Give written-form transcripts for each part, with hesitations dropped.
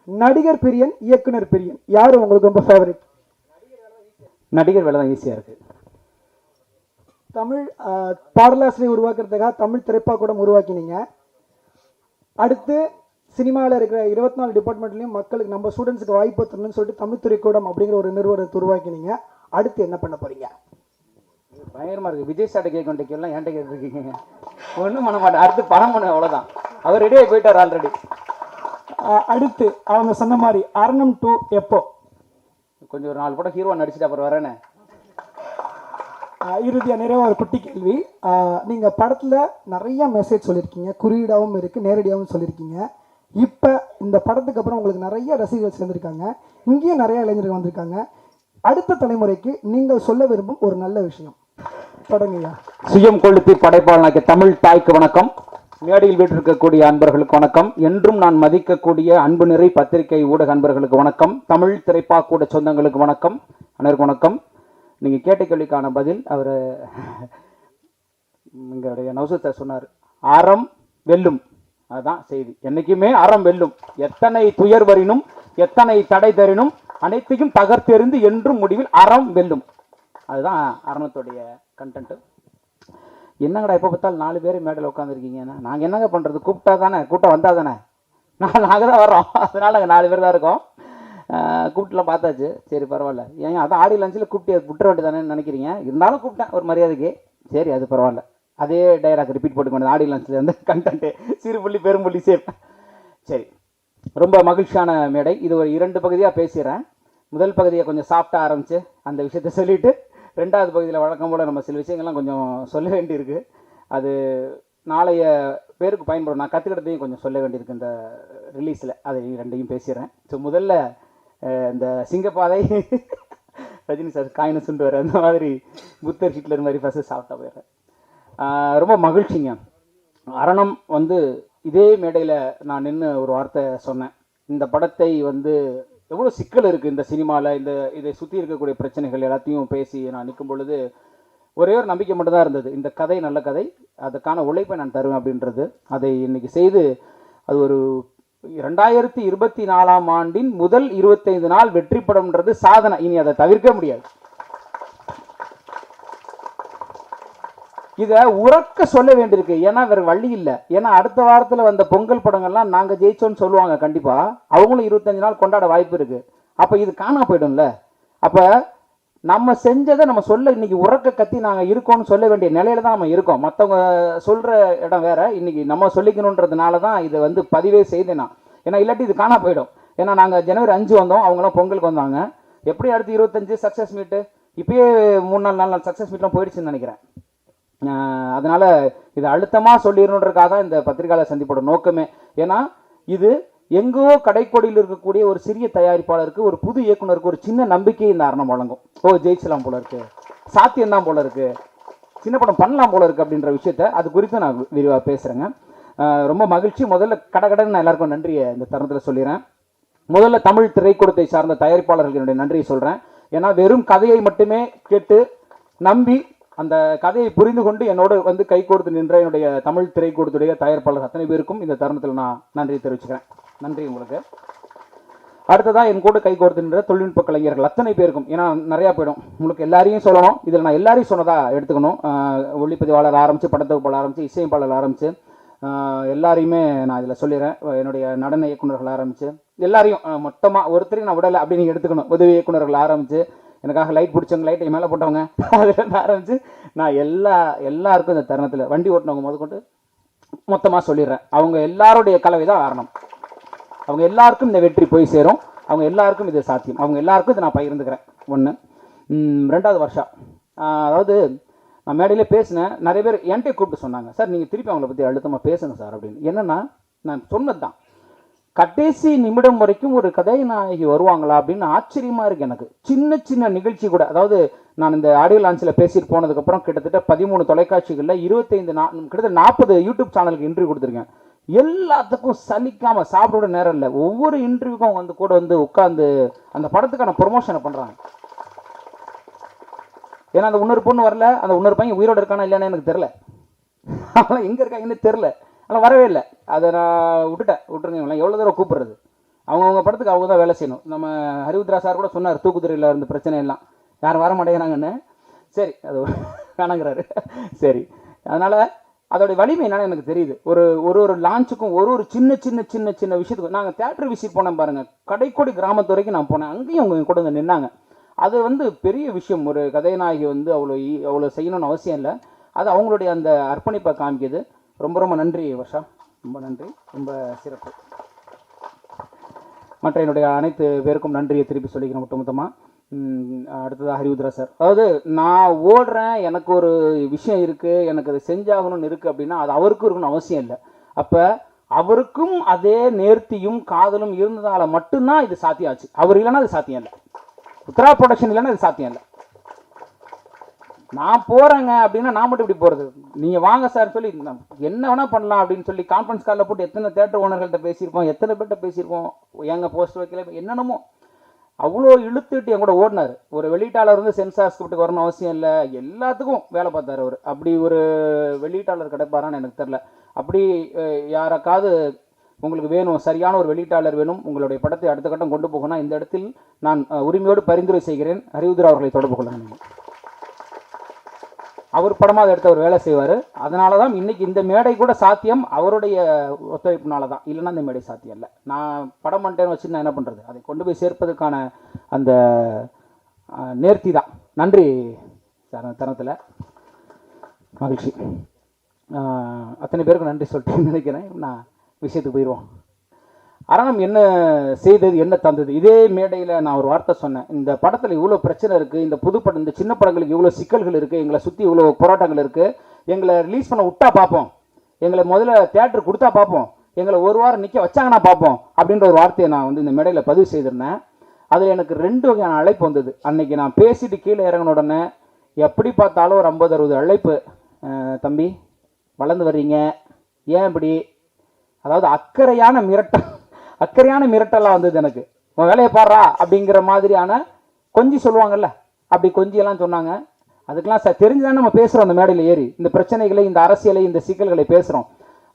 நடிகர் பிரியன், இயக்குனர் பிரியன், யார் உங்களுக்கு ரொம்ப ஃபேவரட்? நடிகர் வேலை தான் ஈஸியாக இருக்குது. தமிழ் பாடலாசிரியர் உருவாக்குறதுக்காக தமிழ் திரைப்படம் உருவாக்கினீங்க. அடுத்து சினிமாவில் இருக்கிற 24 டிபார்ட்மெண்ட்லையும் மக்களுக்கு நம்ம ஸ்டூடெண்ட்ஸுக்கு வாய்ப்பு தரணும்னு சொல்லிட்டு தமிழ் திரைக்கூடம் அப்படிங்கிற ஒரு நிறுவனத்தை உருவாக்கினீங்க. அடுத்து என்ன பண்ண போறீங்க? பயங்கரமாக இருக்குது. விஜய் சாட்டை கேட்க வேண்டிய கேள்லாம் என்கிட்ட கேட்டுருக்கீங்க. ஒன்றும் பண்ண மாட்டேன். அடுத்து படம் பண்ண அவ்வளோதான். அவர் ரெடியாக போயிட்டார் ஆல்ரெடி. அடுத்து அவங்க சொன்ன மாதிரி அரணம் 2 எப்போ? கொஞ்சம் ஒரு 4 படம் ஹீரோவாக நடிச்சுட்டு அப்புறம் வரேனே. இறுதியாக நிறைய ஒரு குட்டி கேள்வி. நீங்கள் படத்தில் நிறைய மெசேஜ் சொல்லியிருக்கீங்க, குறியீடாகவும் இருக்குது, நேரடியாகவும் சொல்லியிருக்கீங்க. இப்போ இந்த படத்துக்கு அப்புறம் உங்களுக்கு நிறைய ரசிகர்கள் சேர்ந்துருக்காங்க, இங்கேயும் நிறைய இளைஞர்கள் வந்திருக்காங்க. அடுத்த தலைமுறைக்கு நீங்கள் சொல்ல விரும்பும் ஒரு நல்ல விஷயம் தொடங்குயா. சுயம் கொளுத்தி படைப்பாளனாகிய தமிழ் தாய்க்கு வணக்கம். மேடையில் வீட்டிருக்கக்கூடிய அன்பர்களுக்கு வணக்கம். என்றும் நான் மதிக்கக்கூடிய அன்பு நிறை பத்திரிகை ஊடக அன்பர்களுக்கு வணக்கம். தமிழ் திரைப்பாக்கூட சொந்தங்களுக்கு வணக்கம். அனைவருக்கும் வணக்கம். நீங்கள் கேட்ட கேள்விக்கான பதில் அவர் எங்களுடைய நௌசத் சார் சொன்னார். அறம் வெல்லும். அதுதான் செய்தி. என்றைக்குமே அறம் வெல்லும். எத்தனை துயர் வரினும் எத்தனை தடை தரினும் அனைத்தையும் தகர்த்தெறிந்து என்றும் முடிவில் அறம் வெல்லும். அதுதான் அரணத்துடைய கண்டென்ட்டு. என்னங்கடா எப்போ பார்த்தாலும் 4 பேர் மேடையில் உட்காந்துருக்கீங்கன்னா நாங்கள் என்னங்க பண்ணுறது? கூப்பிட்டா தானே, கூட்டம் வந்தால் தானே. நாங்கள் தான் வர்றோம், அதனால் நாங்கள் 4 பேர் தான் இருக்கோம். கூப்பிட்டுலாம் பார்த்தாச்சு, சரி பரவாயில்ல. ஏன் அதான் ஆடியோ லஞ்சில் கூப்பிட்டு விட்டுற வேண்டியதானே நினைக்கிறீங்க. இருந்தாலும் கூப்பிட்டேன் ஒரு மரியாதைக்கு, சரி அது பரவாயில்ல. அதே டைலாக் ரிப்பீட் போட்டுக்க வேண்டியது. ஆடியோ லஞ்சில் வந்து கண்டென்ட்டு சிறு புள்ளி பெரும்புள்ளி சேஃப். சரி, ரொம்ப மகிழ்ச்சியான மேடை. இது ஒரு 2 பகுதியாக பேசுகிறேன். முதல் பகுதியை கொஞ்சம் சாஃப்டாக ஆரம்பித்து அந்த விஷயத்தை சொல்லிவிட்டு, 2வது பகுதியில் வழக்கம் போல் நம்ம சில விஷயங்கள்லாம் கொஞ்சம் சொல்ல வேண்டியிருக்கு. அது நாளைய பேருக்கு பயன்படும். நான் கற்றுக்கிட்டதையும் கொஞ்சம் சொல்ல வேண்டியிருக்கு இந்த ரிலீஸில். அதை 2ஐயும் பேசிடுறேன். ஸோ முதல்ல இந்த சிங்கப்பாதை ரஜினி சார் காயினை சுண்டுவார், அந்த மாதிரி புத்தர் ஹிட்லர் மாதிரி ஃபஸ்ட்டு சாஃப்டாக போயிடுறேன். ரொம்ப மகிழ்ச்சிங்க. அரணம் வந்து இதே மேடையில் நான் நின்று ஒரு வார்த்தை சொன்னேன். இந்த படத்தை வந்து எவ்வளோ சிக்கல் இருக்குது இந்த சினிமாவில், இதை சுற்றி இருக்கக்கூடிய பிரச்சனைகள் எல்லாத்தையும் பேசி நான் நிற்கும் பொழுது ஒரே ஒரு நம்பிக்கை மட்டும்தான் இருந்தது. இந்த கதை நல்ல கதை, அதுக்கான உழைப்பை நான் தருவேன் அப்படின்றது. அதை இன்னைக்கு செய்து அது ஒரு 2024ஆம் ஆண்டின் முதல் 25 நாள் வெற்றி படம்ன்றது சாதனை. இனி அதை தவிர்க்க முடியாது. இதை உறக்க சொல்ல வேண்டியிருக்கு. ஏன்னா வேறு வழி இல்லை. ஏன்னா அடுத்த வாரத்தில் வந்த பொங்கல் படங்கள்லாம் நாங்கள் ஜெயிச்சோன்னு சொல்லுவாங்க. கண்டிப்பாக அவங்களும் 25 நாள் கொண்டாட வாய்ப்பு இருக்குது. அப்போ இது காணா போய்டும்ல. அப்போ நம்ம செஞ்சதை நம்ம சொல்ல இன்னைக்கு உறக்க கத்தி நாங்கள் இருக்கோம்னு சொல்ல வேண்டிய நிலையில தான் நம்ம இருக்கோம். மற்றவங்க சொல்கிற இடம் வேற, இன்னைக்கு நம்ம சொல்லிக்கணுன்றதுனால தான் இதை வந்து பதிவே செய்தேன் நான். ஏன்னா இல்லாட்டி இது காணா போயிடும். ஏன்னா நாங்கள் ஜனவரி 5 வந்தோம், அவங்களாம் பொங்கலுக்கு வந்தாங்க. எப்படி அடுத்து 25 சக்ஸஸ் மீட்டு, இப்பயே 3-4 நாள் சக்ஸஸ் மீட்லாம் போயிடுச்சுன்னு நினைக்கிறேன். அதனால் இது அழுத்தமாக சொல்லிடணுன்றதுக்காக இந்த பத்திரிகையாளர் சந்திப்போட நோக்கமே. ஏன்னா இது எங்கோ கடைக்கோடியில் இருக்கக்கூடிய ஒரு சிறிய தயாரிப்பாளருக்கு, ஒரு புது இயக்குனருக்கு ஒரு சின்ன நம்பிக்கை இந்த அரணம் வழங்கும். ஜெயிச்சலாம் போல இருக்கு, சாத்தியம்தான் போல இருக்கு, சின்ன படம் பண்ணலாம் போல இருக்கு அப்படின்ற விஷயத்த அது குறித்து நான் விரிவாக பேசுகிறேங்க. ரொம்ப மகிழ்ச்சி. முதல்ல கடகடன்னு நான் எல்லாருக்கும் நன்றியை இந்த தருணத்தில் சொல்லிடுறேன். முதல்ல தமிழ் திரைக்கூடத்தை சார்ந்த தயாரிப்பாளர்களுக்கு என்னுடைய நன்றியை சொல்கிறேன். ஏன்னா வெறும் கதையை மட்டுமே கேட்டு நம்பி அந்த கதையை புரிந்து கொண்டு என்னோடு வந்து கை கொடுத்து நின்ற என்னுடைய தமிழ் திரைக்கூடத்துடைய தயாரிப்பாளர் அத்தனை பேருக்கும் இந்த தருணத்தில் நான் நன்றி தெரிவிச்சுக்கிறேன். நன்றி உங்களுக்கு. அடுத்ததான் என் கூட கை கோர்த்து நின்ற தொழில்நுட்ப கலைஞர்கள் அத்தனை பேருக்கும். ஏன்னா நிறையா போயிடும், உங்களுக்கு எல்லாரையும் சொல்லணும். இதில் நான் எல்லாரையும் சொன்னதாக எடுத்துக்கணும். ஒளிப்பதிவாளர் ஆரம்பித்து, படத்தொகுப்பாளர் ஆரம்பித்து, இசையமைப்பாளர் ஆரம்பித்து எல்லாரையுமே நான் இதில் சொல்லிடுறேன். என்னுடைய நடன இயக்குநர்கள் ஆரம்பித்து எல்லாரையும் மொத்தமாக ஒருத்தரையும் நான் விடலை அப்படின்னு எடுத்துக்கணும். உதவி இயக்குநர்கள் ஆரம்பித்து, எனக்காக லைட் பிடிச்சவங்க, லைட்டை மேலே போட்டவங்க, அதில் ஆரம்பித்து நான் எல்லாருக்கும் இந்த தருணத்தில் வண்டி ஓட்டினவங்க முதற்கொண்டு மொத்தமாக சொல்லிடுறேன். அவங்க எல்லாருடைய கலவை தான் காரணம். அவங்க எல்லாருக்கும் இந்த வெற்றி போய் சேரும். அவங்க எல்லாருக்கும் இது சாத்தியம். அவங்க எல்லாருக்கும் இதை நான் பகிர்ந்துக்கிறேன். 1. 2வது வருஷம், அதாவது நான் மேடையிலே பேசினேன். நிறைய பேர் என்கிட்ட கூப்பிட்டு சொன்னாங்க, சார் நீங்கள் திருப்பி அவங்கள பற்றி அழுத்தமாக பேசுங்க சார் அப்படின்னு. என்னென்னா நான் சொன்னது தான், கடைசி நிமிடம் வரைக்கும் ஒரு கதாநாயகி வருவாங்களா அப்படின்னு ஆச்சரியமாக இருக்குது எனக்கு. சின்ன சின்ன நிகழ்ச்சி கூட, அதாவது நான் இந்த ஆடியோ லான்ச்சில் பேசிட்டு போனதுக்கப்புறம் கிட்டத்தட்ட 13 தொலைக்காட்சிகளில் 25 கிட்டத்தட்ட 40 யூடியூப் சேனலுக்கு இன்டர்வியூ கொடுத்துருக்கேன். எல்லாத்துக்கும் சலிக்காமல் சாப்பிட நேரம் இல்லை. ஒவ்வொரு இன்டர்வியூக்கும் வந்து கூட வந்து உட்காந்து அந்த படத்துக்கான ப்ரொமோஷனை பண்ணுறாங்க. ஏன்னா அந்த இன்னொரு பொண்ணு வரல, அந்த இன்னொரு பையன் உயிரோடு இருக்கானா இல்லைன்னு எனக்கு தெரில, அவங்களாம் எங்கே இருக்காங்கன்னு தெரில, ஆனால் வரவே இல்லை. அதை நான் விட்டுருங்க. இவங்களாம் எவ்வளோ தூரம் கூப்பிட்றது. அவங்கவுங்க படத்துக்கு அவங்க தான் வேலை செய்யணும். நம்ம ஹரிவுத்ரா சார் கூட சொன்னார், தூக்குதுறையில் இருந்த பிரச்சனை எல்லாம் யாரும் வர மாட்டேங்கிறாங்கன்னு. சரி, அது வேணாங்கிறாரு. சரி, அதனால் அதோடைய வலிமை என்னன்னு எனக்கு தெரியுது. ஒரு லான்ச்சுக்கும் ஒரு சின்ன சின்ன சின்ன சின்ன விஷயத்துக்கும் நாங்கள் தேட்டர் விசிட் போனோம் பாருங்கள், கடைக்கோடி கிராமத்து வரைக்கும் நான் போனேன். அங்கேயும் அவங்க கூட வந்து நின்னாங்க. அது வந்து பெரிய விஷயம். ஒரு கதைநாயகி வந்து அவ்வளோ செய்யணும்னு அவசியம் இல்லை. அது அவங்களுடைய அந்த அர்ப்பணிப்பை காமிக்குது. ரொம்ப ரொம்ப நன்றி வர்ஷா, ரொம்ப நன்றி, ரொம்ப சிறப்பு. மற்ற என்னுடைய அனைத்து பேருக்கும் நன்றியை திருப்பி சொல்லிக்கிறேன் ஒட்டுமொத்தமாக. அடுத்ததாக ஹரிவுத்ரா சார். அதாவது நான் ஓடுறேன், எனக்கு ஒரு விஷயம் இருக்குது, எனக்கு அதை செஞ்சாகணும்னு இருக்குது அப்படின்னா அது அவருக்கும் இருக்கணும்னு அவசியம் இல்லை. அப்போ அவருக்கும் அதே நேர்த்தியும் காதலும் இருந்ததால் மட்டும்தான் இது சாத்தியம் ஆச்சு. அவர் இல்லைன்னா அது சாத்தியம் இல்லை. உத்தரா ப்ரொடக்ஷன் இல்லைன்னா அது சாத்தியம் இல்லை. நான் போகிறேங்க அப்படின்னா நான் மட்டும் இப்படி போகிறது, நீங்கள் வாங்க சார் சொல்லி என்ன வேணால் பண்ணலாம் அப்படின்னு சொல்லி கான்ஃபரன்ஸ் காலில் போட்டு எத்தனை தேட்டர் ஓனர்கள்ட்ட பேசியிருப்போம், எத்தனை பேர்கிட்ட பேசியிருப்போம், எங்கள் போஸ்ட் வைக்கல என்னென்னமோ அவ்வளோ இழுத்துட்டு என் கூட ஓடினார். ஒரு வெளியீட்டாளர் வந்து சென்சார் ஸ்கிரிப்டுக்கு வரணும் அவசியம் இல்லை, எல்லாத்துக்கும் வேலை பார்த்தார் அவர். அப்படி ஒரு வெளியீட்டாளர் கிடைப்பாரான்னு எனக்கு தெரில. அப்படி யாருக்காவது உங்களுக்கு வேணும், சரியான ஒரு வெளியீட்டாளர் வேணும், உங்களுடைய படத்தை அடுத்த கட்டம் கொண்டு போகணும், இந்த இடத்தில் நான் உரிமையோடு பரிந்துரை செய்கிறேன், ஹரிவுத்ரா அவர்களை தொடர்பு கொள்ளணும். அவர் படமாக அதை எடுத்து அவர் வேலை செய்வார். அதனால தான் இன்றைக்கி இந்த மேடை கூட சாத்தியம் அவருடைய ஒத்துழைப்புனால தான், இல்லைன்னா இந்த மேடை சாத்தியம் இல்லை. நான் படம் பண்ணிட்டேன்னு வச்சு நான் என்ன பண்ணுறது, அதை கொண்டு போய் சேர்ப்பதற்கான அந்த நேர்த்தி தான். நன்றி சார், அந்த தருணத்தில் மகிழ்ச்சி. அத்தனை பேருக்கு நன்றி சொல்லிட்டு நினைக்கிறேன். நான் விஷயத்துக்கு போயிடுவோம். அரணம் என்ன செய்தது, என்ன தந்தது? இதே மேடையில் நான் ஒரு வார்த்தை சொன்னேன், இந்த படத்தில் இவ்வளோ பிரச்சனை இருக்குது, இந்த புது படம், இந்த சின்ன படங்களுக்கு இவ்வளோ சிக்கல்கள் இருக்குது, எங்களை சுற்றி இவ்வளோ போராட்டங்கள் இருக்குது, எங்களை ரிலீஸ் பண்ண விட்டா பார்ப்போம், எங்களை முதல்ல தியேட்டர் கொடுத்தா பார்ப்போம், எங்களை ஒரு வாரம் நிற்க வச்சாங்கன்னா பார்ப்போம் அப்படின்ற ஒரு வார்த்தையை நான் வந்து இந்த மேடையில் பதிவு செய்திருந்தேன். அதில் எனக்கு 2 வகையான அழைப்பு வந்தது. அன்றைக்கி நான் பேசிட்டு கீழே இறங்கின உடனே எப்படி பார்த்தாலும் ஒரு 50-60 அழைப்பு. தம்பி வளர்ந்து வர்றீங்க, ஏன் இப்படி, அதாவது அக்கறையான மிரட்டெல்லாம் வந்தது எனக்கு. உன் வேலையை பாடுறா அப்படிங்கிற மாதிரியான கொஞ்சி சொல்லுவாங்கல்ல, அப்படி கொஞ்சியெல்லாம் சொன்னாங்க. அதுக்கெல்லாம் சார் தெரிஞ்சுதானே நம்ம பேசுகிறோம் அந்த மேடையில் ஏறி, இந்த பிரச்சனைகளை, இந்த அரசியலை, இந்த சிக்கல்களை பேசுகிறோம்.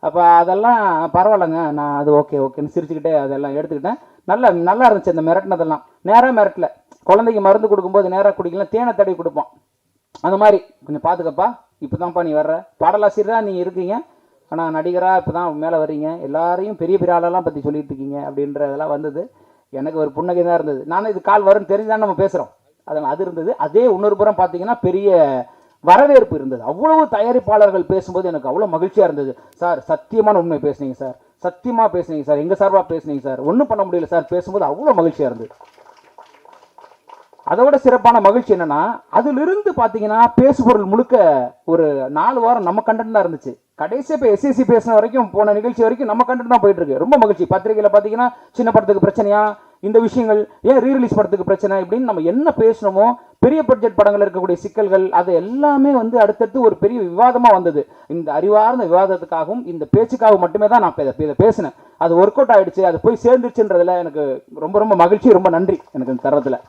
அப்போ அதெல்லாம் பரவாயில்லைங்க, நான் அது ஓகேன்னு சிரிச்சுக்கிட்டே அதெல்லாம் எடுத்துக்கிட்டேன். நல்லா இருந்துச்சு அந்த மிரட்டினதெல்லாம். நேராக மிரட்டல, குழந்தைக்கு மருந்து கொடுக்கும்போது நேராக குடிக்கலாம், தேனை தடவி கொடுப்போம். அந்த மாதிரி கொஞ்சம் பார்த்துக்கப்பா, இப்போ தான்ப்பா நீ வர்ற, பாடலாசிரியராக நீங்கள் இருக்கீங்க, ஆனால் நடிகராக இப்போ தான் மேலே வர்றீங்க, எல்லாரையும் பெரிய ஆளெல்லாம் பற்றி சொல்லிட்டு இருக்கீங்க அப்படின்றதெல்லாம் வந்தது. எனக்கு ஒரு புன்னகை தான் இருந்தது. நானும் இது கால் வரும்னு தெரிஞ்சுதான் நம்ம பேசுகிறோம், அதனால் அது இருந்தது. அதே இன்னொரு புறம் பார்த்தீங்கன்னா பெரிய வரவேற்பு இருந்தது. அவ்வளவு தயாரிப்பாளர்கள் பேசும்போது எனக்கு அவ்வளோ மகிழ்ச்சியாக இருந்தது. சார் சத்தியமான உண்மை பேசுனீங்க சார், சத்தியமாக பேசுனீங்க சார், எங்கள் சார்பாக பேசுனீங்க சார், ஒன்றும் பண்ண முடியல சார் பேசும்போது அவ்வளோ மகிழ்ச்சியாக இருந்தது. அதோட சிறப்பான மகிழ்ச்சி என்னன்னா, அதிலிருந்து பார்த்தீங்கன்னா பேசுபொருள் முழுக்க ஒரு 4 வாரம் நம்ம கண்டென்ட் தான் இருந்துச்சு. கடைசியாக இப்போ எஸ்எஸ்சி பேசின வரைக்கும், போன நிகழ்ச்சி வரைக்கும் நம்ம கண்டென்ட் தான் போயிட்டு இருக்கு. ரொம்ப மகிழ்ச்சி. பத்திரிகையில் பார்த்தீங்கன்னா சின்ன படத்துக்கு பிரச்சனையா, இந்த விஷயங்கள் ஏன் ரீரிலீஸ் படத்துக்கு பிரச்சனை, இப்படின்னு நம்ம என்ன பேசணுமோ, பெரிய பட்ஜெட் படங்கள் இருக்கக்கூடிய சிக்கல்கள், அது எல்லாமே வந்து அடுத்தடுத்து ஒரு பெரிய விவாதமாக வந்தது. இந்த அறிவார்ந்த விவாதத்துக்காகவும் இந்த பேச்சுக்காக மட்டுமே தான் நான் இதை பேசினேன். அது ஒர்க் அவுட் ஆகிடுச்சு, அது போய் சேர்ந்துச்சுன்றதுல எனக்கு ரொம்ப ரொம்ப மகிழ்ச்சி, ரொம்ப நன்றி எனக்கு இந்த தருணத்தில்.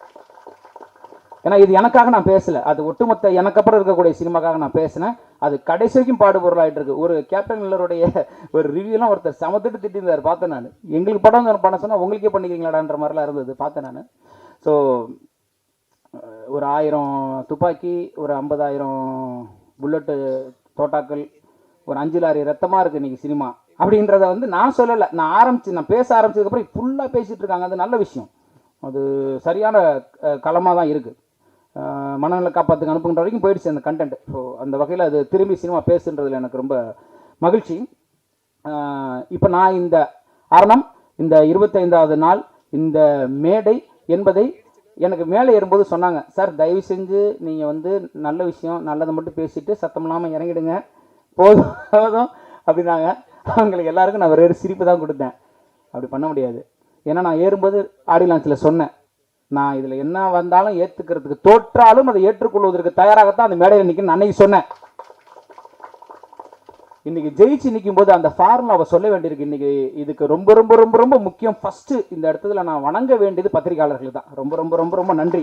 ஏன்னா இது எனக்காக நான் பேசலை, அது ஒட்டுமொத்த எனக்கு அப்புறம் இருக்கக்கூடிய சினிமாக்காக நான் பேசினேன். அது கடைசி வரைக்கும் பாடுபொருளாகிட்டு இருக்கு. ஒரு கேப்டன் மில்லருடைய ஒரு ரிவ்யூலாம் ஒருத்தர் சமத்துட்டு திட்டிருந்தார், பார்த்தேன் நான். எங்களுக்கு படம் பண்ண சொன்னால் உங்களுக்கே பண்ணிக்கிறீங்களாடான்ற மாதிரிலாம் இருந்தது, பார்த்தேன் நான். ஸோ ஒரு 1000 துப்பாக்கி, ஒரு 50,000 புல்லட்டு தோட்டாக்கள், ஒரு 5 லாரி ரத்தமாக இருக்குது இன்றைக்கி சினிமா அப்படின்றத வந்து நான் சொல்லலை. நான் பேச ஆரம்பிச்சதுக்கப்புறம் ஃபுல்லாக பேசிகிட்டு இருக்காங்க. அது நல்ல விஷயம், அது சரியான களமாக தான் இருக்குது. மனநல காப்பாற்றுக்கு அனுப்புகின்ற வரைக்கும் போயிடுச்சு அந்த கண்டென்ட். ஸோ அந்த வகையில் அது திரும்பி சினிமா பேசுன்றதில் எனக்கு ரொம்ப மகிழ்ச்சி. இப்போ நான் இந்த அரணம், இந்த 25வது நாள், இந்த மேடை என்பதை எனக்கு மேலே ஏறும்போது சொன்னாங்க, சார் தயவு செஞ்சு நீங்கள் வந்து நல்ல விஷயம், நல்லதை மட்டும் பேசிட்டு சத்தம் இல்லாமல் இறங்கிடுங்க, போதும் அப்படின்னாங்க. அவங்களுக்கு எல்லாருக்கும் நான் ஒரு சிரிப்பு தான் கொடுத்தேன். அப்படி பண்ண முடியாது. ஏன்னா நான் ஏறும்போது ஆடியோ லான்ச்சில் சொன்னேன், நான் இதில் என்ன வந்தாலும் ஏற்றுக்கிறதுக்கு, தோற்றாலும் அதை ஏற்றுக்கொள்வதற்கு தயாராகத்தான் அந்த மேடையில் நிற்கணும்னு அன்னைக்கு சொன்னேன். இன்னைக்கு ஜெயிச்சு நிற்கும் போது அந்த ஃபார்முலாவை சொல்ல வேண்டியிருக்கு. இன்னைக்கு இதுக்கு ரொம்ப ரொம்ப ரொம்ப ரொம்ப முக்கியம். ஃபர்ஸ்ட் இந்த இடத்துல நான் வணங்க வேண்டியது பத்திரிகையாளர்கள் தான். ரொம்ப ரொம்ப ரொம்ப ரொம்ப நன்றி.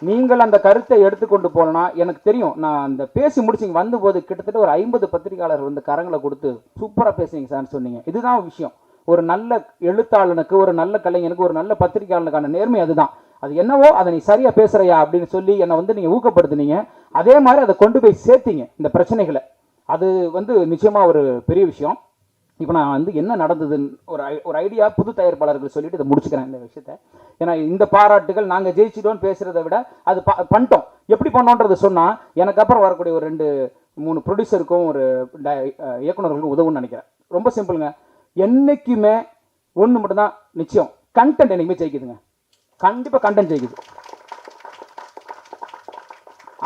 நீங்கள் அந்த கருத்தை எடுத்துக்கொண்டு போனா எனக்கு தெரியும். நான் அந்த பேசி முடிச்சிங்க வந்தபோது கிட்டத்தட்ட ஒரு 50 பத்திரிகையாளர் வந்து கரங்களை கொடுத்து சூப்பராக பேசுனீங்க சார்னு சொன்னீங்க. இதுதான் விஷயம். ஒரு நல்ல எழுத்தாளனுக்கு, ஒரு நல்ல கலைஞனுக்கு, ஒரு நல்ல பத்திரிகையாளனுக்கான நேர்மை அதுதான். அது என்னவோ அதை நீ சரியா பேசுறியா அப்படின்னு சொல்லி என்னை வந்து நீங்க ஊக்கப்படுத்துனீங்க. அதே மாதிரி அதை கொண்டு போய் சேர்த்தீங்க இந்த பிரச்சனைகளை. அது வந்து நிச்சயமா ஒரு பெரிய விஷயம். இப்போ நான் வந்து என்ன நடந்ததுன்னு ஒரு ஐடியா புது தயாரிப்பாளர்கள் சொல்லிட்டு இதை முடிச்சுக்கிறேன் இந்த விஷயத்த. ஏன்னா இந்த பாராட்டுகள் நாங்கள் ஜெயிச்சிட்டோன்னு பேசுறதை விட அது பண்ணிட்டோம் எப்படி பண்ணோன்றது சொன்னால் எனக்கு அப்புறம் வரக்கூடிய ஒரு 2-3 ப்ரொடியூசருக்கும் ஒரு இயக்குநர்களுக்கும் உதவுன்னு நினைக்கிறேன். ரொம்ப சிம்பிளுங்க. என்னைக்குமே ஒன்று மட்டும்தான் நிச்சயம், கண்டென்ட் என்னைக்குமே ஜெயிக்குதுங்க. கண்டிப்பாக கண்டென்ட் ஜெயிக்குது.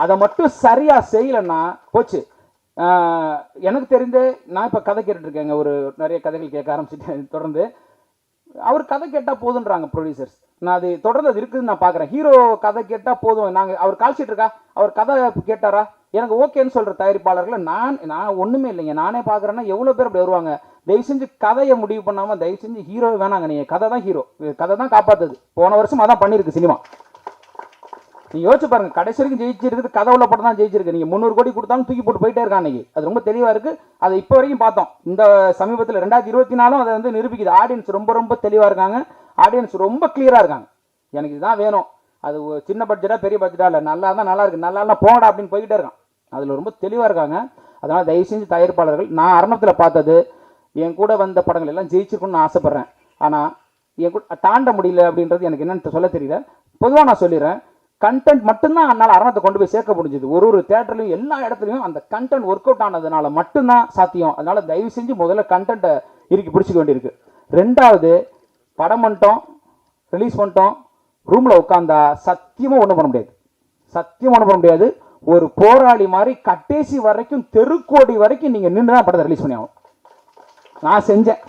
அதை மட்டும் சரியாக செய்யலைன்னா போச்சு. எனக்கு தெரிந்து நான் இப்போ கதை கேட்டுட்ருக்கேங்க, ஒரு நிறைய கதைகள் கேட்க ஆரம்பிச்சுட்டேன் தொடர்ந்து. அவர் கதை கேட்டால் போதுன்றாங்க ப்ரொடியூசர்ஸ். நான் அது தொடர்ந்து அது இருக்குதுன்னு நான் பார்க்குறேன். ஹீரோ கதை கேட்டால் போதும், நாங்கள் அவர் கால்ஷீட் இருக்கா, அவர் கதை கேட்டாரா, எனக்கு ஓகேன்னு சொல்கிற தயாரிப்பாளர்களை நான் ஒன்றுமே இல்லைங்க. நானே பார்க்குறேன்னா எவ்வளோ பேர் அப்படி வருவாங்க. தயவு செஞ்சு கதையை முடிவு பண்ணாமல் தயவு செஞ்சு ஹீரோ வேணாங்க. நீங்கள் கதை தான் ஹீரோ, கதை தான் காப்பாற்றுது. போன வருஷம் அதான் பண்ணியிருக்கு சினிமா. நீங்கள் யோசிச்சு பாருங்க, கடைசி வரைக்கும் ஜெயிச்சிருக்குது கதை உள்ள படம் தான் ஜெயிச்சிருக்கு. நீங்கள் 300 கோடி கொடுத்தாலும் தூக்கி போட்டு போயிட்டே இருக்கான் அன்னைக்கு. அது ரொம்ப தெளிவாக இருக்குது. அதை இப்போ வரைக்கும் பார்த்தோம். இந்த சமீபத்தில் 2024 அதை வந்து நிரூபிக்குது. ஆடியன்ஸ் ரொம்ப ரொம்ப தெளிவாக இருக்காங்க. ஆடியன்ஸ் ரொம்ப கிளியராக இருக்காங்க. எனக்கு இதுதான் வேணும், அது சின்ன பட்ஜெட்டாக பெரிய பட்ஜெட்டாக இல்லை, நல்லா இருந்தால் நல்லா இருக்குது, நல்லா போங்கடா அப்படின்னு போய்கிட்டே இருக்கான். அதில் ரொம்ப தெளிவாக இருக்காங்க. அதனால் தயவு செஞ்சு தயாரிப்பாளர்கள், நான் ஆரம்பத்தில் பார்த்தது என் கூட வந்த படங்கள் எல்லாம் ஜெயிச்சிருக்குன்னு நான் ஆசைப்பட்றேன். ஆனால் என் கூட தாண்ட முடியல அப்படின்றது எனக்கு என்னென்னு சொல்ல தெரியல. பொதுவாக நான் சொல்லிடுறேன், கண்டென்ட் மட்டும்தான் அதனால் அரணத்தை கொண்டு போய் சேர்க்க முடிஞ்சது. ஒரு தேட்டர்லையும் எல்லா இடத்துலையும் அந்த கண்டென்ட் ஒர்க் அவுட் ஆனதுனால மட்டும்தான் சாத்தியம். அதனால் தயவு செஞ்சு முதல்ல கண்டென்ட்டை இறுக்கி பிடிச்சிக்க வேண்டியிருக்கு. ரெண்டாவது, படம் பண்ணிட்டோம், ரிலீஸ் பண்ணிட்டோம், ரூமில் உட்காந்தா சத்தியமாக ஒன்றும் பண்ண முடியாது. சத்தியம் ஒன்றும் பண்ண முடியாது. ஒரு போராளி மாதிரி கட்டேசி வரைக்கும், தெருக்கோடி வரைக்கும் நீங்கள் நின்று தான் படத்தை ரிலீஸ் பண்ணி ஆகும். நான் செஞ்சேன்,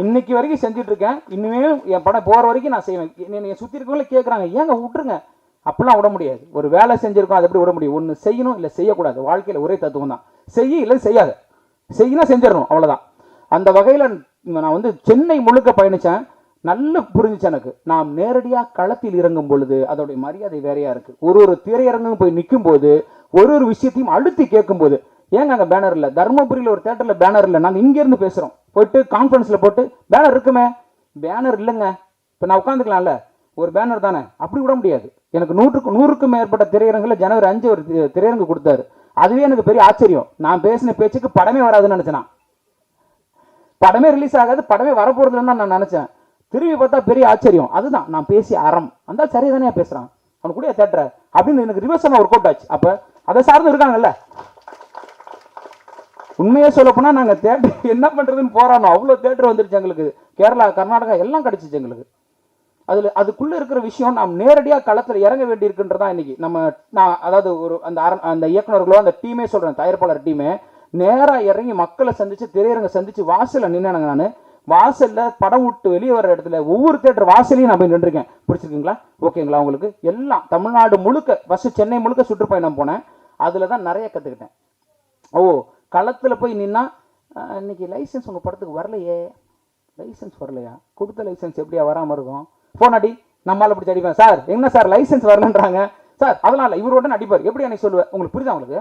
இன்னைக்கு வரைக்கும் செஞ்சுட்டு இருக்கேன். இனிமே என் படம் போகிற வரைக்கும் நான் செய்வேன். என்னை சுற்றி இருக்கவங்களே கேட்குறாங்க, ஏங்க விட்டுருங்க. அப்படிலாம் விட முடியாது. ஒரு வேலை செஞ்சுருக்கோம், அதை எப்படி விட முடியும்? ஒன்று செய்யணும், இல்லை செய்யக்கூடாது. வாழ்க்கையில் ஒரே தத்துவம் தான், செய்ய இல்லை செய்யாது. செய்யணும், செஞ்சிடணும், அவ்வளோதான். அந்த வகையில் நான் வந்து சென்னை முழுக்க பயணித்தேன். நல்ல புரிஞ்சிச்சு எனக்கு. நாம் நேரடியாக களத்தில் இறங்கும் பொழுது அதோடைய மரியாதை வேறையாக இருக்குது. ஒரு திரையரங்கும் போய் நிற்கும் போது ஒரு விஷயத்தையும் அழுத்தி கேட்கும்போது, ஏங்க அங்கே பேனர் இல்லை, தருமபுரியில் ஒரு தேட்டரில் பேனர் இல்லை, நாங்கள் இங்கேருந்து பேசுகிறோம், போயிட்டு கான்ஃபரன்ஸில் போட்டு பேனர் இருக்குமே, பேனர் இல்லைங்க, இப்போ நான் உட்காந்துக்கலாம்ல, ஒரு பேனர் தானே, அப்படி விட முடியாது. எனக்கு 100க்கும் மேற்பட்ட திரையரங்கில் ஜனவரி 5 ஒரு திரையரங்கு கொடுத்தாரு. அதுவே எனக்கு பெரிய ஆச்சரியம். நான் பேசின பேச்சுக்கு படமே வராதுன்னு நினச்சேன். படமே ரிலீஸ் ஆகாது, படமே வரப்போறதுன்னு தான் நான் நினச்சேன். திரும்பி பார்த்தா பெரிய ஆச்சரியம். அதுதான் நான் பேசிய அறம். அந்த சரியா தானே பேசுகிறான், அவனு கூட தேட்டரை அப்படின்னு எனக்கு ரிவர்ஸாக ஒர்க் அவுட் ஆச்சு. அப்போ அதை சார்ந்து இருக்காங்கல்ல. உண்மையே சொல்ல போனால் நாங்கள் தேட்டர் என்ன பண்ணுறதுன்னு போராடணும். அவ்வளோ தேட்டர் வந்துருச்சு எங்களுக்கு. கேரளா, கர்நாடகா எல்லாம் கிடச்சிச்சு எங்களுக்கு. அதுக்குள்ளே இருக்கிற விஷயம், நாம் நேரடியாக களத்தில் இறங்க வேண்டியிருக்குன்றதான் இன்னைக்கு நான் அதாவது அந்த இயக்குநர்களோ அந்த டீமே சொல்கிறேன், தயாரிப்பாளர் டீமே நேராக இறங்கி மக்களை சந்திச்சு, திரையரங்க சந்திச்சு, வாசலில் நின்னானுங்க. நான் வாசலில் படம் விட்டு வெளியே வர இடத்துல ஒவ்வொரு தேட்டர் வாசலையும் நான் போய் நின்றுருக்கேன். பிடிச்சிருக்குங்களா, ஓகேங்களா உங்களுக்கு, எல்லாம் தமிழ்நாடு முழுக்க, ஃபஸ்ட்டு சென்னை முழுக்க சுற்றுப்பயணம் போனேன். அதில் தான் நிறைய கற்றுக்கிட்டேன். களத்தில் போய் நின்னா, இன்னைக்கு லைசன்ஸ் உங்கள் படத்துக்கு வரலையே, லைசன்ஸ் வரலையா, கொடுத்த லைசன்ஸ் எப்படியா வராமல் இருக்கும், ஃபோன் அடி, நம்மளால் பிடிச்சி அடிப்பேன். சார் என்ன சார் லைசன்ஸ் வரலன்றாங்க சார், அதெல்லாம் இல்லை, இவரோட அடிப்பார், எப்படி அன்னைக்கு சொல்லுவேன். உங்களுக்கு புரியுதா? உங்களுக்கு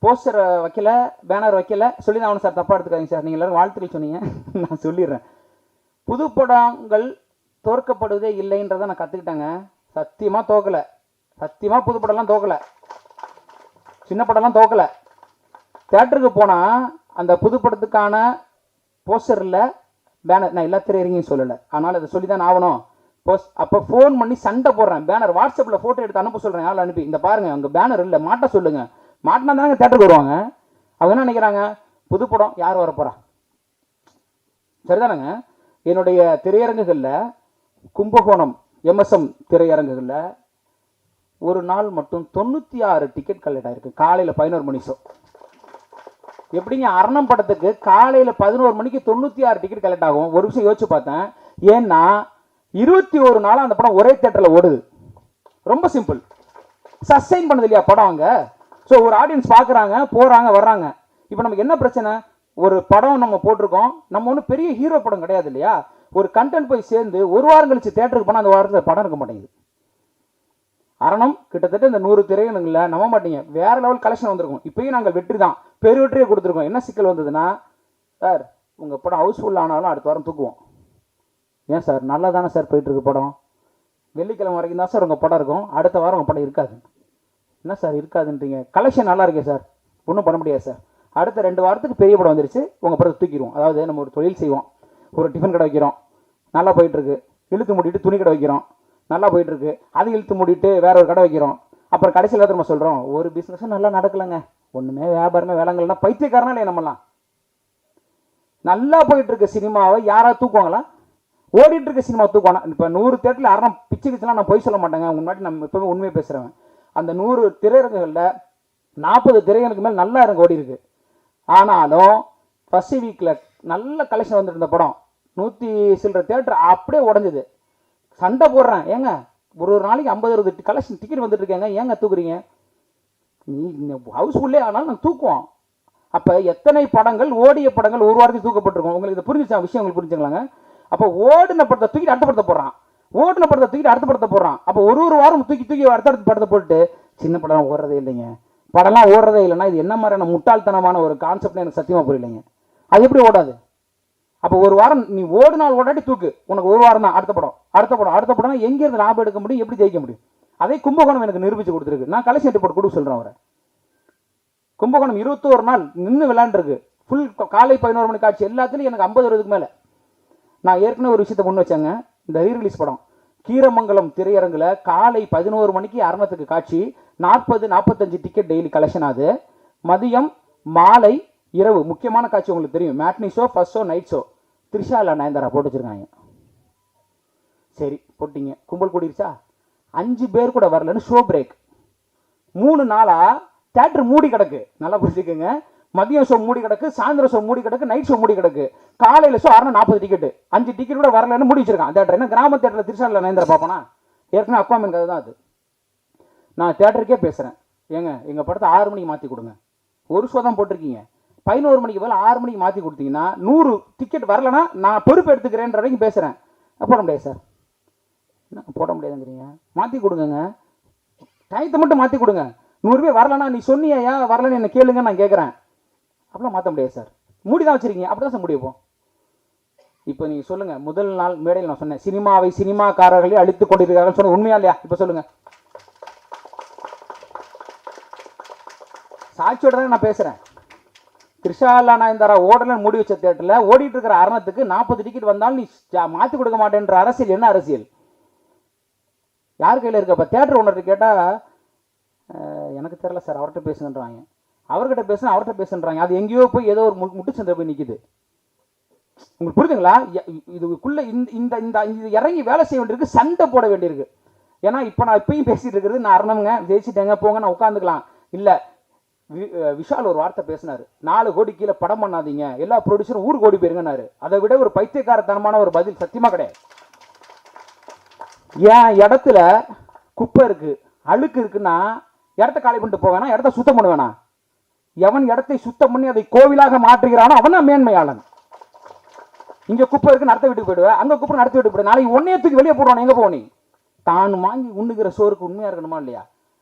போஸ்டர் வைக்கல, பேனர் வைக்கல, சொல்லி தான் அவனு சார், தப்பாக எடுத்துக்காதீங்க சார், நீங்கள் எல்லாரும் வாழ்த்துக்கள் சொன்னீங்க. நான் சொல்லிடுறேன், புது படங்கள் தோற்கப்படுவதே இல்லைன்றதை நான் கற்றுக்கிட்டேங்க. சத்தியமாக தோக்கலை, சத்தியமாக புது படம்லாம் தோக்கலை, சின்ன படம்லாம் தோக்கலை. தேட்டருக்கு போனால் அந்த புது படத்துக்கான போஸ்டரில் பேனர், நான் எல்லா திரையரங்கையும் சொல்லலை, ஆனால் அதை சொல்லி தான் ஆகணும். அப்போ ஃபோன் பண்ணி சண்டை போடுறேன், பேனர் வாட்ஸ்அப்பில் ஃபோட்டோ எடுத்து அனுப்ப சொல்கிறேன், யாரும் அனுப்பி, இந்த பாருங்கள் அங்கே பேனர் இல்லை, மாட்ட சொல்லுங்கள். மாட்டினா தானே தேட்டருக்கு வருவாங்க. அவங்க என்ன நினைக்கிறாங்க, புது படம் யார் வரப்போகிறா, சரிதானங்க. என்னுடைய திரையரங்குகளில், கும்பகோணம் MSM திரையரங்குகளில் ஒரு நாள் மட்டும் 96 டிக்கெட் கலெக்ட் ஆகிருக்கு. காலையில் 11 மணி ஷோ. எப்படிங்க அரணம் படத்துக்கு காலையில் 11 மணிக்கு 96 டிக்கெட் கலெக்ட் ஆகும்? ஒரு விஷயம் யோசிச்சு பார்த்தேன். ஏன்னா 21 நாளாக அந்த படம் ஒரே தேட்டரில் ஓடுது. ரொம்ப சிம்பிள், சஸ்டைன் பண்ணுது இல்லையா படம் அங்கே. ஸோ ஒரு ஆடியன்ஸ் பார்க்குறாங்க, போகிறாங்க, வர்றாங்க. இப்போ நமக்கு என்ன பிரச்சனை, ஒரு படம் நம்ம போட்டிருக்கோம், நம்ம ஒன்றும் பெரிய ஹீரோ படம் கிடையாது இல்லையா. ஒரு கண்டென்ட் போய் சேர்ந்து ஒரு வாரம் கழிச்சு தேட்டருக்கு போனால் அந்த வாரத்தில் படம் இருக்க மாட்டேங்குது. அரணம் கிட்டத்தட்ட இந்த 100 திரையரங்குல நம்ப மாட்டீங்க, வேற லெவல் கலெக்ஷன் வந்திருக்கும். இப்பயும் நாங்கள் வெற்றி தான், பெரு வெற்றியை கொடுத்துருக்கோம். என்ன சிக்கல் வந்ததுன்னா, சார் உங்கள் படம் ஹவுஸ்ஃபுல் ஆனாலும் அடுத்த வாரம் தூக்குவோம். ஏன் சார், நல்லா தானே சார் போயிட்டுருக்கு படம். வெள்ளிக்கிழமை வரைக்கும் தான் சார் உங்கள் படம் இருக்கும், அடுத்த வாரம் உங்கள் படம் இருக்காது. என்ன சார் இருக்காதுன்றீங்க? கலெக்ஷன் நல்லா இருக்கே சார், ஒன்றும் பண்ண முடியாது சார். அடுத்த 2 வாரத்துக்கு பெரிய படம் வந்துருச்சு, உங்கள் படத்தை தூக்கிடுவோம். அதாவது நம்ம ஒரு தொழில் செய்வோம், ஒரு டிஃபன் கடை வைக்கிறோம், நல்லா போயிட்டுருக்கு. இழுத்து மூடிட்டு துணி கடை வைக்கிறோம், நல்லா போயிட்டுருக்கு. அது இழுத்து மூடிட்டு வேற ஒரு கடை வைக்கிறோம். அப்புறம் கடைசியில் நம்ம சொல்கிறோம் ஒரு பிஸ்னஸும் நல்லா நடக்கலைங்க, ஒன்றுமே வியாபாரமே வேலைங்கள்னா பைத்தியக்காரனா இல்லையா? நம்மலாம் நல்லா போயிட்டுருக்கு சினிமாவை யாராவது தூக்குவாங்களா? ஓடிட்டு இருக்க சினிமா தூக்குவானா? இப்போ 100 தேட்டரில் யாரும் பிச்சு கிச்சுலாம் நான் போய் சொல்ல மாட்டேங்க, முன்னாடி நம்ம இப்போவே உண்மையை பேசுகிறேன். அந்த 100 திரையரங்குகளில் 40 திரையரங்குக்கு மேலே நல்லா இறங்க ஓடி இருக்கு. ஆனாலும் ஃபர்ஸ்ட் வீக்கில் நல்ல கலெக்ஷன் வந்துட்டு இருந்த படம் 100 சில்லற தேட்டர் அப்படியே உடஞ்சுது. சண்டை போடுறேன், ஏங்க ஒரு நாளைக்கு 50-60 கலெக்ஷன் டிக்கெட் வந்துட்டு இருக்கேங்க, ஏங்க தூக்குறீங்க? நீ ஹவுஸ்ஃபுல்லே ஆனாலும் நாங்கள் தூக்குவோம். அப்போ எத்தனை படங்கள், ஓடிய படங்கள் ஒரு வாரத்துக்கு தூக்கப்பட்டிருக்கோம். உங்களுக்கு இது புரிஞ்சுச்சா? விஷயம் உங்களுக்கு புரிஞ்சுங்களாங்க? அப்போ ஓடின படத்தை தூக்கிட்டு அடுத்த படத்தை போடுறான், ஓடின படத்தை தூக்கிட்டு அடுத்த படத்தை போடுறான். அப்போ ஒரு வாரம் தூக்கி தூக்கி அடுத்த படத்தை போட்டு சின்ன படம் ஓடுறதே இல்லைங்க, படம்லாம் ஓடுறதே இல்லைன்னா இது என்ன மாதிரியான முட்டாள்தனமான ஒரு கான்செப்ட்னு எனக்கு சத்தியமாக புரியலைங்க. அது எப்படி ஓடாது? அப்போ ஒரு வாரம் நீ ஓடினால் ஓடாட்டி தூக்கு, உனக்கு ஒரு வாரம் தான் அடுத்த படம் அடுத்த படம் அடுத்த படம். எங்கேருந்து லாபம் எடுக்க முடியும், எப்படி ஜெயிக்க முடியும்? அதே கும்பகோணம் எனக்கு நிரூபிச்சு கொடுத்துருக்கு. நான் கலெக்ஷன் ரிப்போர்ட் கொடுக்க சொல்கிறேன் அவரை. கும்பகோணம் 21 நாள் நின்று விளையாண்டுருக்கு, ஃபுல் காலை 11 மணி காட்சி எல்லாத்துலேயும் எனக்கு 50-60க்கு மேலே. நான் ஏற்கனவே ஒரு விஷயத்தை முன் வச்சேங்க. இந்த ரீரிலீஸ் படம் கீரமங்கலம் திரையரங்கில் காலை 11 மணிக்கு அரணத்துக்கு காட்சி, 40-45 டிக்கெட் டெய்லி கலெக்ஷன் ஆகுது. மதியம் மாலை இரவு முக்கியமான காட்சி உங்களுக்கு தெரியும், matinee show, first show, night show. Trisha இல்லை நயன்தாரா போட்டு வச்சிருக்காங்க. சரி போட்டிங்க, கும்பல் கூடிருச்சா? 5 பேர் கூட வரலன்னு ஷோ பிரேக். 3 நாளா தேட்டர் மூடி கிடக்கு. நல்லா புரிஞ்சுக்கோங்க, மதியம் ஷோ மூடி கிடக்கு, சாயந்தரம் ஷோ மூடி கிடக்கு, நைட் ஷோ மூடி கிடக்கு. காலையில் ஷோ 40 டிக்கெட், 5 டிக்கெட் கூட வரலன்னு மூடி வச்சிருக்கான் தேட்டர். என்ன கிராம தேட்டரில் திருச்சாலில் நயன்தாரா பார்ப்போனா? ஏற்கனவே அக்வாமேன் கதை தான் அது. நான் தேட்டருக்கே பேசுகிறேன், ஏங்க எங்கள் படத்தை 6 மணிக்கு மாற்றி கொடுங்க. ஒரு ஷோ தான் போட்டிருக்கீங்க, 11 மணிக்கு மேலே 6 மணிக்கு மாற்றி கொடுத்தீங்கன்னா 100 டிக்கெட் வரலன்னா நான் பொறுப்பு எடுத்துக்கிறேன்ற வரைக்கும் பேசுகிறேன். போட முடியாது சார், போட முடியாதுங்கிறீங்க, மாற்றி கொடுங்க, டயத்தை மட்டும் மாற்றி கொடுங்க. 100 பேர் வரலன்னா நீ சொன்னியா வரலன்னு என்ன கேளுங்க, நான் கேட்குறேன். அப்படிலாம் மாற்ற முடியாது சார், மூடி தான் வச்சிருக்கீங்க, அப்படி தான் சார் முடியும். இப்போ நீங்கள் சொல்லுங்கள், முதல் நாள் மேடையில் நான் சொன்னேன் சினிமாவை சினிமாக்காரர்களே அழித்து கொண்டிருக்கிறார்கள் சொன்ன உண்மையா இல்லையா? இப்போ சொல்லுங்கள், சாட்சியோட தான் நான் பேசுகிறேன். த்ரிஷாலா நயன்தாரா ஓடலன்னு மூடி வச்ச தேட்டரில் ஓடிட்டு இருக்கிற அரணத்துக்கு 40 டிக்கெட் வந்தாலும் நீ மாற்றி கொடுக்க மாட்டேன்ற அரசியல் என்ன அரசியல்? யார் கையில் இருக்க? இப்போ தேட்டர் ஓனர்கிட்ட கேட்டால் எனக்கு தெரியல சார், அவர்கிட்ட பேசுன்றாங்க, அவர்கிட்ட பேசுனா அவர்கிட்ட பேசுன்றாங்க. அது எங்கேயோ போய் ஏதோ ஒரு முட்டுச்சந்தை போய் நிற்கிது. உங்களுக்கு புரியுதுங்களா? இதுக்குள்ள இந்த இந்த இறங்கி வேலை செய்ய வேண்டியிருக்கு, சண்டை போட வேண்டியிருக்கு. ஏன்னா இப்போ நான் இப்பயும் பேசிட்டு இருக்கிறது நான் அரணங்க ஜெயிச்சுட்டேங்க போங்க நான் உட்காந்துக்கலாம் இல்லை. விஷால் ஒரு வார்த்தை பேசினார், 4 கோடி கீழே படம் பண்ணாதீங்க, எல்லா ப்ரொடியூசரும் 1 கோடி போயிருங்கன்னாரு. அதை விட ஒரு பைத்தியக்காரத்தனமான ஒரு பதில் சத்தியமா கிடையாது. என் இடத்துல குப்பை இருக்கு, அழுக்கு இருக்குன்னா இடத்த காலி பண்ணிட்டு போவேனா, இடத்த சுத்தம் பண்ணுவேனா? எவன் இடத்தை சுத்தம் பண்ணி அதை கோவிலாக மாற்றுகிறானோ அவன் தான் மேன்மையாளன். இங்க குப்பை இருக்கு நடத்த வீட்டுக்கு போயிடுவேன், அங்க குப்பை நடத்த வீட்டுக்கு போயிடு, நாளைக்கு ஒன்னே தூக்கி வெளியே போடுவான். எங்க போனி? தான் வாங்கி உண்ணுகிற சோறுக்கு உண்மையா இருக்கணுமா இல்லையா?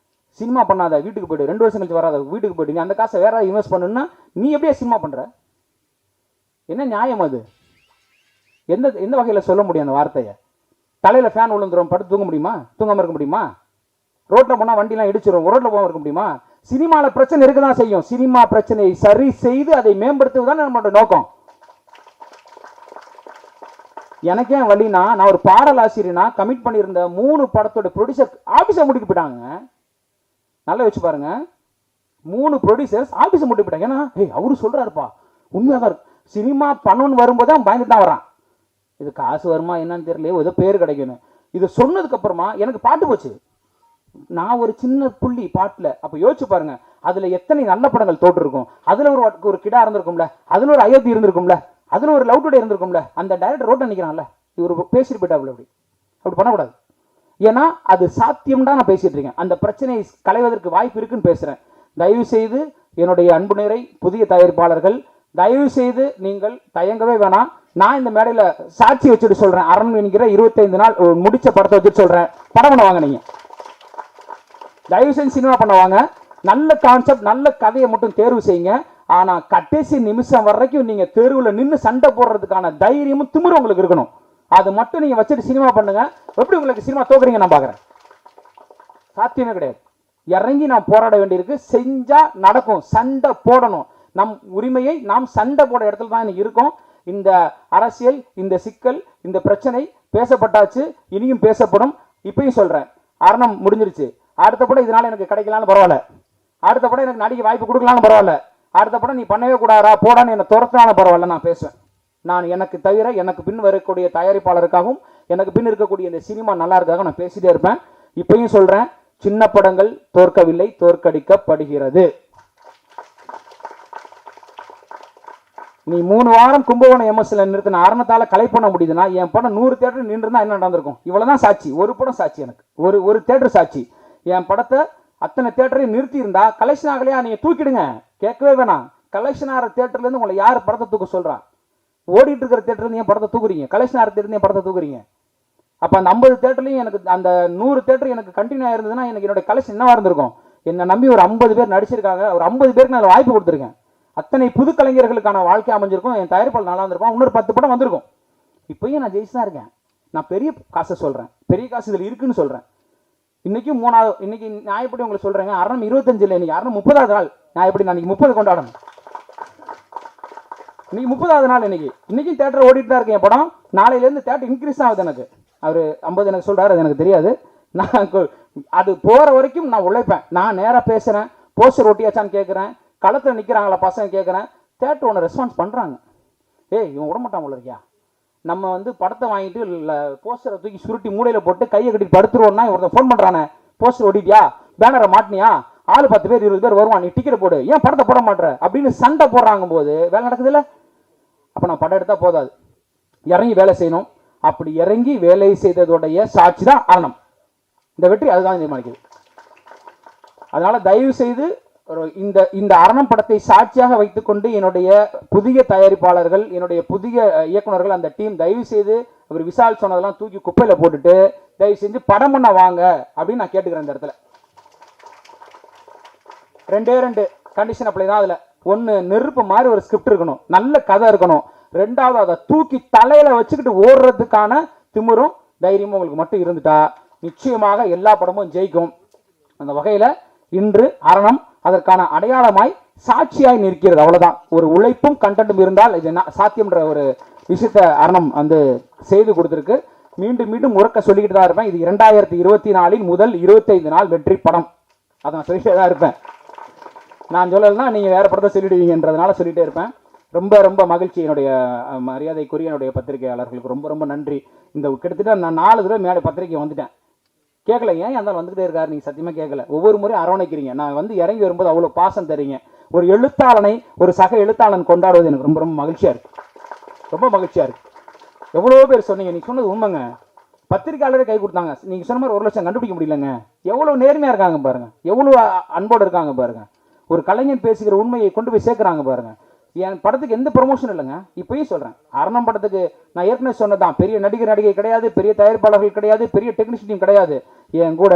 சினிமா பண்ணாத, வீட்டுக்கு போயிடு, 2 வருஷம் கழிச்சு வராத, வீட்டுக்கு போயிடு. அந்த காசை வேற இன்வெஸ்ட் பண்ணுன்னா நீ எப்படியே சினிமா பண்ற? என்ன நியாயம் அது? எந்த வகையில சொல்ல முடியும் அந்த வார்த்தையை? தலையில ஃபேன் விழுந்துரும், படுத்து தூங்க முடியுமா? தூங்காம இருக்க முடியுமா? ரோட்ல போனா வண்டிலாம் இடிச்சிடும், ரோட்ல போகாம இருக்க முடியுமா? சினிமால பிரச்சனை இருக்குதான் செய்யும். சினிமா பிரச்சனையை சரி செய்து அதை மேம்படுத்துவதுதான் நம்மளோட நோக்கம். எனக்கே வழினா, நான் ஒரு பாடல் ஆசிரியனா கமிட் பண்ணியிருந்த 3 படத்தோட ப்ரொடியூசர் ஆபீஸை முடிக்க போயிட்டாங்க. நல்லா வச்சு பாருங்க, 3 ப்ரொடியூசர்ஸ் ஆபீஸை முடிக்க போயிட்டாங்க. ஏன்னா அவரு சொல்றாருப்பா உண்மையாக சினிமா பண்ணணும்னு வரும்போது அவன் பயந்துட்டு தான் வரான். இது காசு வருமா என்னன்னு தெரியல, ஏதோ பேர் கிடைக்கணும். இது சொன்னதுக்கு அப்புறமா எனக்கு பாட்டு போச்சு. நான் ஒரு சின்ன புள்ளி பாட்டுல. அப்ப யோசிச்சு பாருங்க, அதுல எத்தனை நல்ல படங்கள் தோற்று இருக்கும். அதுல ஒரு கிடா இருந்திருக்கும்ல, அதுல ஒரு அயோத்தி இருந்திருக்கும்ல, அதுல ஒரு லவ் டுடே இருந்திருக்கும்ல. அந்த டைரக்டர் ரோட்ட நிக்கிறான்ல, இவர் பேசிட்டு போயிட்டாப்ல. அப்படி பண்ணக்கூடாது. ஏன்னா அது சாத்தியம் தான் நான் பேசிட்டு இருக்கேன். அந்த பிரச்சனையை களைவதற்கு வாய்ப்பு இருக்குன்னு பேசுறேன். தயவு செய்து என்னுடைய அன்பு நேரை புதிய தயாரிப்பாளர்கள், தயவு செய்து நீங்கள் தயங்கவே வேணாம். நான் இந்த மேடையில சாட்சி வச்சுட்டு சொல்றேன், அரண் என்கிற 25 நாள் முடிச்ச படத்தை வச்சுட்டு சொல்றேன், படம் பண்ணுவாங்க. நீங்க தயவு செஞ்சு சினிமா பண்ணுவாங்க. நல்ல கான்செப்ட், நல்ல கதையை மட்டும் தேர்வு செய்யுங்க. ஆனா கடைசி நிமிஷம் வரைக்கும் நீங்க தெருவில் நின்று சண்டை போடுறதுக்கான தைரியமும் திமிரும் உங்களுக்கு இருக்கணும். அது மட்டும் நீங்க வச்சுட்டு சினிமா பண்ணுங்க. எப்படி உங்களுக்கு சினிமா தோக்குறீங்க நான் பாக்குறேன். சாத்தியமே கிடையாது. இறங்கி நாம் போராட வேண்டியிருக்கு. செஞ்சா நடக்கும். சண்டை போடணும். நம் உரிமையை நாம் சண்டை போட இடத்துல தான் இன்னைக்கு இருக்கோம். இந்த அரசியல், இந்த சிக்கல், இந்த பிரச்சனை பேசப்பட்டாச்சு, இனியும் பேசப்படும். இப்பயும் சொல்றேன், அரணம் முடிஞ்சிருச்சு. அடுத்த படம் இதனால எனக்கு கிடைக்கலான்னு பரவாயில்ல, அடுத்த படம் எனக்கு நடிக்க வாய்ப்பு கொடுக்கலான்னு பரவாயில்ல, அடுத்த படம் நீ பண்ணவே கூடாதா போடான்னு என்னை துரத்தினாலும் பரவாயில்ல, நான் பேசுவேன். நான் எனக்கு தவிர எனக்கு பின் வரக்கூடிய தயாரிப்பாளருக்காகவும் எனக்கு பின் இருக்கக்கூடிய இந்த சினிமா நல்லா இருக்காக நான் பேசிட்டே இருப்பேன். இப்பயும் சொல்றேன், சின்ன படங்கள் தோற்கவில்லை, தோற்கடிக்கப்படுகிறது. நீ 3 வாரம் கும்பகோணம் எம்எஸ்ல நிறுத்தின அரணத்தால கலை பண்ண முடியுதுன்னா என் படம் 100 தேட்டர் நின்றுனா என்ன நடந்திருக்கும்? இவ்வளவுதான் சாட்சி. ஒரு படம் சாட்சி, எனக்கு ஒரு தேட்டர் சாட்சி. என் படத்தை அத்தனை தேட்டரையும் நிறுத்தி இருந்தா கலெக்ஷன் ஆகலையா நீங்க தூக்கிடுங்க, கேட்கவே வேணாம். கலெக்ஷன் ஆகிற தேட்டர்ல இருந்து உங்களை யார் படத்தை தூக்க சொல்றா? ஓடிட்டு இருக்கிற தேட்டர்ல இருந்து என் படத்தை தூக்குறீங்க, கலெக்ஷன் ஆகிற தேட்டர் என் படத்தை தூக்குறீங்க. அப்ப அந்த 50 தேட்டர்லையும் எனக்கு அந்த 100 தேட்டர் எனக்கு கண்டினியூ ஆயிருந்ததுன்னா எனக்கு என்னோட கலெக்ஷன் என்னவா இருந்திருக்கும்? என்னை நம்பி ஒரு 50 பேர் நடிச்சிருக்காங்க, ஒரு 50 பேருக்கு நான் வாய்ப்பு கொடுத்துருக்கேன். அத்தனை புது கலைஞர்களுக்கான வாழ்க்கை அமைஞ்சிருக்கும். என் தயாரிப்பாளர் நல்லா இருந்திருப்பான், இன்னொரு 10 படம் வந்திருக்கும். இப்பயும் நான் ஜெயிச்சு தான் இருக்கேன். நான் பெரிய காசை சொல்றேன், பெரிய காசு இதில் இருக்குன்னு சொல்றேன். இன்னைக்கும் 3வது, இன்னைக்கு நான் எப்படி உங்களுக்கு சொல்றேங்க, அரணம் 25 இன்னைக்கு அரணம் 30வது நாள். நான் எப்படி நான் 30 கொண்டாடணும்? இன்னைக்கு 30வது நாள். இன்னைக்கும் தேட்டர் ஓடிட்டு தான் இருக்கேன். என் படம் நாளையிலேருந்து தேட்டர் இன்க்ரீஸ் ஆகுது. எனக்கு அவர் 50 எனக்கு சொல்றாரு, அது எனக்கு தெரியாது. நான் அது போற வரைக்கும் நான் உழைப்பேன். நான் நேராக பேசுறேன், போஸ்டர் ஒட்டியாச்சான்னு கேட்குறேன், களத்தில் நிற்கிறாங்களா பசங்க கேட்குறேன், தேட்டர் ஒன்று ரெஸ்பான்ஸ் பண்ணுறாங்க. ஏய் இவன் விடமாட்டான் போல இருக்கியா, நம்ம வந்து படத்தை வாங்கிட்டு இல்லை போஸ்டரை தூக்கி சுருட்டி மூலையில் போட்டு கையை கட்டி படுத்துருவோம்னா ஒருத்தன் ஃபோன் பண்ணுறானே, போஸ்டர் ஓடிட்டியா, பேனரை மாட்டினியா, ஆள் 10 பேர் 20 பேர் வருவான், நீ டிக்கெட் போடு, ஏன் படத்தை போட மாட்டேற அப்படின்னு சண்டை போடுறாங்க போது வேலை நடக்குது இல்லை? அப்போ நான் படம் எடுத்தால் போதாது, இறங்கி வேலை செய்யணும். அப்படி இறங்கி வேலை செய்ததோடைய சாட்சி தான் அரணம். இந்த வெற்றி அதுதான் தீர்மானிக்குது. அதனால தயவு செய்து இந்த அரணம் படத்தை சாட்சியாக வைத்துக்கொண்டு என்னுடைய புதிய தயாரிப்பாளர்கள், என்னுடைய புதிய இயக்குநர்கள், அந்த டீம் தயவு செய்து அவர் விசால் சொன்னதெல்லாம் தூக்கி குப்பையில போட்டுட்டு தயவு செஞ்சு படம் பண்ண வாங்க அப்படின்னு நான் கேட்டுக்கிறேன். இந்த இடத்துல 2 கண்டிஷன் அப்ளை தான். அதுல 1, நெருப்பு மாதிரி ஒரு ஸ்கிரிப்ட் இருக்கணும், நல்ல கதை இருக்கணும். 2வது, அதை தூக்கி தலையில வச்சுக்கிட்டு ஓடுறதுக்கான திமிரும் தைரியமும் உங்களுக்கு மட்டும் இருந்துட்டா நிச்சயமாக எல்லா படமும் ஜெயிக்கும். அந்த வகையில இன்று அரணம் அதற்கான அடையாளமாய் சாட்சியாய் நிற்கிறது. அவ்வளவுதான். ஒரு உழைப்பும் கண்டென்ட்டும் இருந்தால் இது சாத்தியம்ன்ற ஒரு விஷயத்தை அரணம் வந்து செய்து கொடுத்திருக்கு. மீண்டும் மீண்டும் உறக்க சொல்லிக்கிட்டு தான் இருப்பேன். இது 2024 முதல் 25 நாள் வெற்றி படம். அதை நான் சொல்லிட்டே தான் இருப்பேன். நான் சொல்லலைன்னா நீங்க வேற படத்தை சொல்லிடுவீங்கன்றதுனால சொல்லிட்டே இருப்பேன். ரொம்ப ரொம்ப மகிழ்ச்சி. என்னுடைய மரியாதைக்குரிய என்னுடைய பத்திரிகையாளர்களுக்கு ரொம்ப ரொம்ப நன்றி. இந்த கிட்டத்தட்ட நான் 4 தடவை மேலே பத்திரிகை வந்துட்டேன். கேட்கல, ஏன் அந்த வந்துகிட்டே இருக்காரு, நீங்க சத்தியமா கேட்கல. ஒவ்வொரு முறையும் அரவணைக்கிறீங்க. நான் வந்து இறங்கி வரும்போது அவ்வளவு பாசம் தரீங்க. ஒரு எழுத்தாளனை, ஒரு சக எழுத்தாளன் கொண்டாடுவது எனக்கு ரொம்ப ரொம்ப மகிழ்ச்சியா இருக்கு, ரொம்ப மகிழ்ச்சியா இருக்கு. எவ்வளவோ பேர் சொன்னீங்க, நீங்க சொன்னது உண்மைங்க. பத்திரிகையாளரே கை கொடுத்தாங்க. நீங்க சொன்ன மாதிரி 1 லட்சம் கண்டுபிடிக்க முடியலங்க. எவ்வளவு நேர்மையா இருக்காங்க பாருங்க, எவ்வளவு அன்போடு இருக்காங்க பாருங்க. ஒரு கலைஞன் பேசுகிற உண்மையை கொண்டு போய் சேர்க்கிறாங்க பாருங்க. என் படத்துக்கு எந்த ப்ரமோஷன் இல்லைங்க. இப்பயும் சொல்றேன், அரணம் படத்துக்கு நான் ஏற்கனவே சொன்னதான், பெரிய நடிகை கிடையாது, பெரிய தயாரிப்பாளர்கள் கிடையாது, பெரிய டெக்னீஷியன் டீம் கிடையாது. என் கூட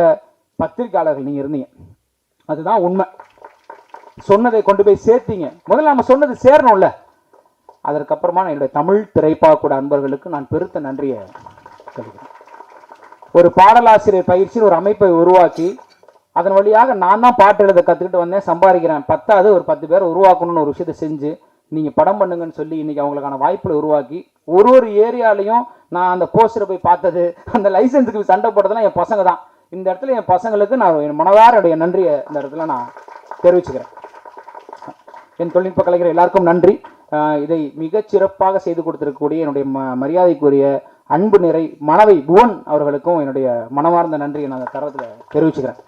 பத்திரிகையாளர்கள் நீங்க இருந்தீங்க. அதுதான் உண்மை. சொன்னதை கொண்டு போய் சேர்த்தீங்க. முதல்ல நம்ம சொன்னது சேரணும்ல. அதற்கப்புறமா என்னுடைய தமிழ் திரைப்பட அன்பர்களுக்கு நான் பெருத்த நன்றியை சொல்கிறேன். ஒரு பாடலாசிரியர் பயிற்சியில் ஒரு அமைப்பை உருவாக்கி அதன் வழியாக நான் தான் பாட்டு எழுத கற்றுக்கிட்டு வந்தேன், சம்பாதிக்கிறேன். 10வது ஒரு 10 பேர் உருவாக்கணும்னு ஒரு விஷயத்தை செஞ்சு நீங்கள் படம் பண்ணுங்கன்னு சொல்லி இன்னைக்கு அவங்களுக்கான வாய்ப்புகளை உருவாக்கி ஒரு ஏரியாலையும் நான் அந்த போஸ்டரை போய் பார்த்தது, அந்த லைசன்ஸுக்கு சண்டை போட்டதெல்லாம் என் பசங்க தான். இந்த இடத்துல என் பசங்களுக்கு நான் என் மனதாருடைய நன்றியை இந்த இடத்துல நான் தெரிவிச்சுக்கிறேன். என் தொழில்நுட்ப கலைஞர் எல்லாருக்கும் நன்றி. இதை மிகச் சிறப்பாக செய்து கொடுத்திருக்கக்கூடிய என்னுடைய மரியாதைக்குரிய அன்பு நிறை மனவை புவன் அவர்களுக்கும் என்னுடைய மனமார்ந்த நன்றியை நான் அந்த தரத்தில் தெரிவிச்சுக்கிறேன்.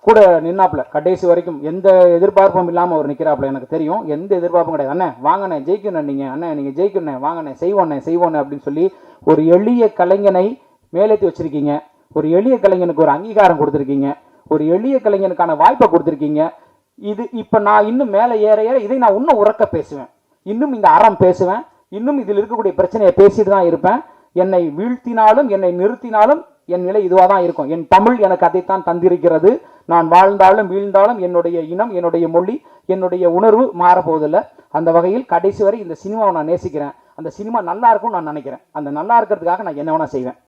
கூட நின்னாப்புல கடைசி வரைக்கும் எந்த எதிர்பார்ப்பும் இல்லாமல் அவர் நிற்கிறாப்புல. எனக்கு தெரியும், எந்த எதிர்பார்ப்பும் கிடையாது. அண்ணே வாங்கண்ணே ஜெயிக்கணும், நீங்கள் ஜெயிக்கணும், வாங்கண்ணே செய்வோண்ணே அப்படின்னு சொல்லி ஒரு எளிய கலைஞனை மேலேற்றி வச்சிருக்கீங்க. ஒரு எளிய கலைஞனுக்கு ஒரு அங்கீகாரம் கொடுத்துருக்கீங்க. ஒரு எளிய கலைஞனுக்கான வாய்ப்பை கொடுத்துருக்கீங்க. இது இப்போ நான் இன்னும் மேலே ஏற இதை நான் இன்னும் உறக்க பேசுவேன், இன்னும் இந்த அறம் பேசுவேன், இன்னும் இதில் இருக்கக்கூடிய பிரச்சனையை பேசிட்டு தான் இருப்பேன். என்னை வீழ்த்தினாலும் என்னை நிறுத்தினாலும் என் நிலை இதுவாக தான் இருக்கும். என் தமிழ் எனக்கு அதைத்தான் தந்திருக்கிறது. நான் வாழ்ந்தாலும் வீழ்ந்தாலும் என்னுடைய இனம், என்னுடைய மொழி, என்னுடைய உணர்வு மாறப்போவதில்லை. அந்த வகையில் கடைசி வரை இந்த சினிமாவை நான் நேசிக்கிறேன். அந்த சினிமா நல்லா இருக்கும்னு நான் நினைக்கிறேன். அந்த நல்லா இருக்கிறதுக்காக நான் என்ன வேணா செய்வேன்.